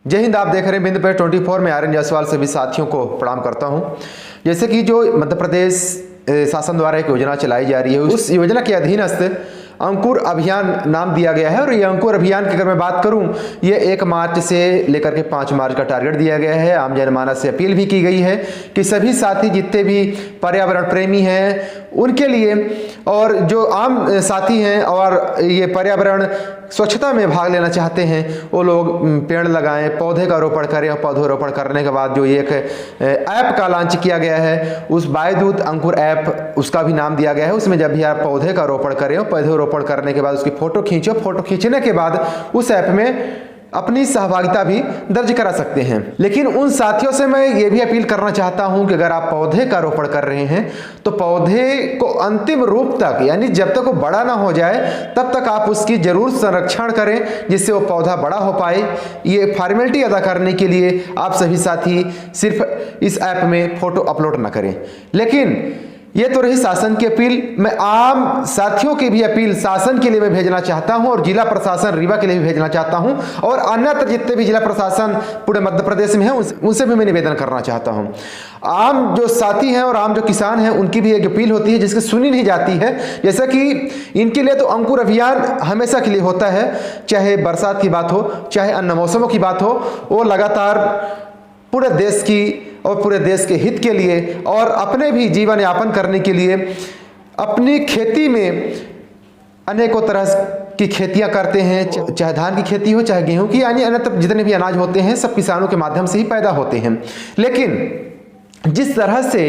जय हिंद। आप देख रहे हैं बिंदु पे 24 में आर्यन जायसवाल सभी साथियों को प्रणाम करता हूं। जैसे कि जो मध्य प्रदेश शासन द्वारा एक योजना चलाई जा रही है, उस योजना के अधीनस्थ अंकुर अभियान नाम दिया गया है। और ये अंकुर अभियान की अगर मैं बात करूं, ये 1 मार्च से लेकर के 5 मार्च का टारगेट दिया गया है। आम जनमानस से अपील भी की गई है कि सभी साथी जितने भी पर्यावरण प्रेमी हैं उनके लिए, और जो आम साथी हैं और ये पर्यावरण स्वच्छता में भाग लेना चाहते हैं, वो लोग पेड़ लगाएं, पौधे का रोपण करें। और पौधरोपण करने के बाद जो एक ऐप का लॉन्च किया गया है, उस बायदूत अंकुर ऐप, उसका भी नाम दिया गया है। उसमें जब भी आप पौधे का रोपण करें, पौधे रोपण करने के बाद उसकी फोटो खींचो, फोटो खींचने के बाद उस ऐप में अपनी सहभागिता भी दर्ज करा सकते हैं। लेकिन उन साथियों से मैं ये भी अपील करना चाहता हूं कि अगर आप पौधे का रोपण कर रहे हैं तो पौधे को अंतिम रूप तक, यानी जब तक वो बड़ा ना हो जाए तब तक आप उसकी जरूर संरक्षण करें, जिससे वो पौधा बड़ा हो पाए। ये फॉर्मेलिटी अदा करने के लिए आप सभी साथी सिर्फ इस ऐप में फोटो अपलोड ना करें। लेकिन ये तो रही शासन की अपील। मैं आम साथियों की भी अपील शासन के लिए मैं भेजना चाहता हूं, और जिला प्रशासन रीवा के लिए भी भेजना चाहता हूं, और अन्यत्र जितने भी जिला प्रशासन पूरे मध्य प्रदेश में हैं उनसे भी मैं निवेदन करना चाहता हूं। आम जो साथी हैं और आम जो किसान हैं उनकी भी एक अपील होती है जिसकी सुनी नहीं जाती है। जैसा कि इनके लिए तो अंकुर अभियान हमेशा के लिए होता है, चाहे बरसात की बात हो, चाहे अन्य मौसमों की बात हो, वो लगातार पूरे देश की और पूरे देश के हित के लिए और अपने भी जीवन यापन करने के लिए अपनी खेती में अनेकों तरह की खेतियां करते हैं, चाहे धान की खेती हो, चाहे गेहूं की, यानी अन्य जितने भी अनाज होते हैं सब किसानों के माध्यम से ही पैदा होते हैं। लेकिन जिस तरह से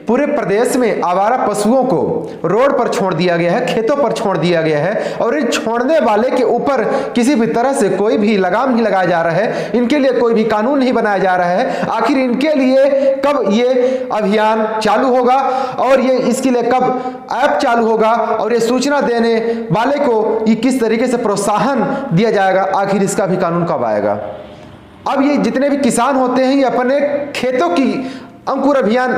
पूरे प्रदेश में आवारा पशुओं को रोड पर छोड़ दिया गया है, खेतों पर छोड़ दिया गया है, और इन छोड़ने वाले के ऊपर किसी भी तरह से कोई भी लगाम नहीं लगाया जा रहा है, इनके लिए कोई भी कानून नहीं बनाया जा रहा है। आखिर इनके लिए कब ये अभियान चालू होगा और ये इसके लिए कब ऐप चालू होगा, और ये सूचना देने वाले को ये किस तरीके से प्रोत्साहन दिया जाएगा, आखिर इसका भी कानून कब आएगा। अब ये जितने भी किसान होते हैं ये अपने खेतों की अंकुर अभियान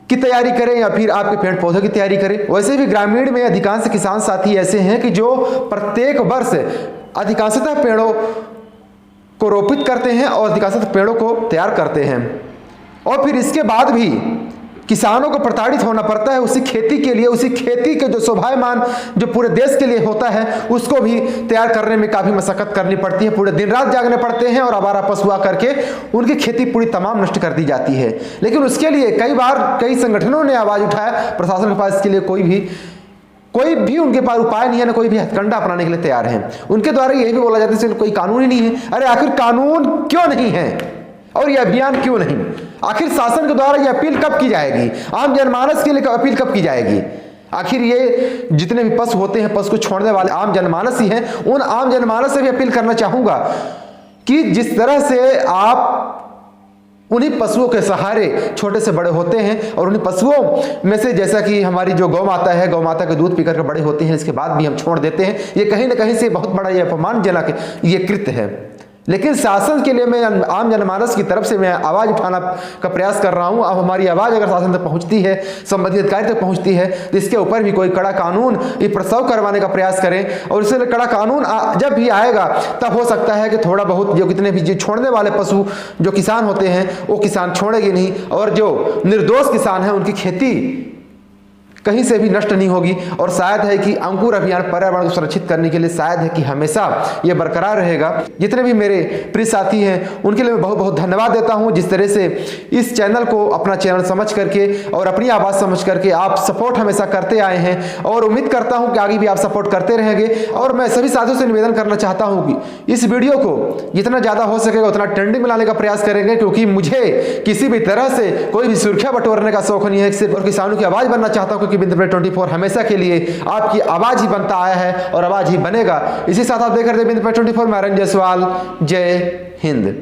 की तैयारी करें या फिर आपके पेड़ पौधों की तैयारी करें। वैसे भी ग्रामीण में अधिकांश किसान साथी ऐसे हैं कि जो प्रत्येक वर्ष अधिकांशतः पेड़ों को रोपित करते हैं और अधिकांशतः पेड़ों को तैयार करते हैं, और फिर इसके बाद भी किसानों को प्रताड़ित होना पड़ता है उसी खेती के लिए। उसी खेती के जो शोभायमान जो पूरे देश के लिए होता है उसको भी तैयार करने में काफ़ी मशक्कत करनी पड़ती है, पूरे दिन रात जागने पड़ते हैं, और आवारा पशु आकर के उनकी खेती पूरी तमाम नष्ट कर दी जाती है। लेकिन उसके लिए कई बार कई संगठनों ने आवाज़ उठाया, प्रशासन के पास इसके लिए कोई भी उनके पास उपाय नहीं है, ना कोई भी हथकंडा अपनाने के लिए तैयार है। उनके द्वारा यही भी बोला जाता है कोई कानून ही नहीं है। अरे आखिर कानून क्यों नहीं है और ये अभियान क्यों नहीं? आखिर शासन के द्वारा ये अपील कब की जाएगी? आम जनमानस के लिए अपील कब की जाएगी? आखिर ये जितने भी पशु होते हैं, पशु को छोड़ने वाले आम जनमानस ही हैं। उन आम जनमानस से भी अपील करना चाहूंगा कि जिस तरह से आप उन्हीं पशुओं के सहारे छोटे से बड़े होते हैं, और उन्हीं पशुओं में से जैसा कि हमारी जो गौ माता है, गौ माता के दूध पीकर के बड़े होते हैं, इसके बाद भी हम छोड़ देते हैं, ये कहीं ना कहीं से बहुत बड़ा ये अपमानजनक ये कृत्य है। लेकिन शासन के लिए मैं आम जनमानस की तरफ से मैं आवाज़ उठाना का प्रयास कर रहा हूं। अब हमारी आवाज़ अगर शासन तक पहुंचती है, संबंधित अधिकारी तक पहुंचती है, तो इसके ऊपर भी कोई कड़ा कानून ये प्रस्ताव करवाने का प्रयास करें। और इससे कड़ा कानून जब भी आएगा तब हो सकता है कि थोड़ा बहुत जो कितने भी जो छोड़ने वाले पशु जो किसान होते हैं वो किसान छोड़ेंगे नहीं, और जो निर्दोष किसान हैं उनकी खेती कहीं से भी नष्ट नहीं होगी। और शायद है कि अंकुर अभियान पर्यावरण को सुरक्षित करने के लिए शायद है कि हमेशा ये बरकरार रहेगा। जितने भी मेरे प्रिय साथी हैं उनके लिए मैं बहुत बहुत धन्यवाद देता हूं, जिस तरह से इस चैनल को अपना चैनल समझ करके और अपनी आवाज़ समझ करके आप सपोर्ट हमेशा करते आए हैं, और उम्मीद करता हूं कि आगे भी आप सपोर्ट करते रहेंगे। और मैं सभी साथियों से निवेदन करना चाहता हूँ कि इस वीडियो को जितना ज़्यादा हो सकेगा उतना ट्रेंडिंग में लाने का प्रयास करेंगे, क्योंकि मुझे किसी भी तरह से कोई भी सुर्खियाँ बटोरने का शौक नहीं है, सिर्फ और किसानों की आवाज़ बनना चाहता हूँ, क्योंकि बिंदु पे 24 हमेशा के लिए आपकी आवाज ही बनता आया है और आवाज ही बनेगा। इसी साथ आप देख रहे थे बिंदु पे 24 में आर्यन जायसवाल। जय हिंद।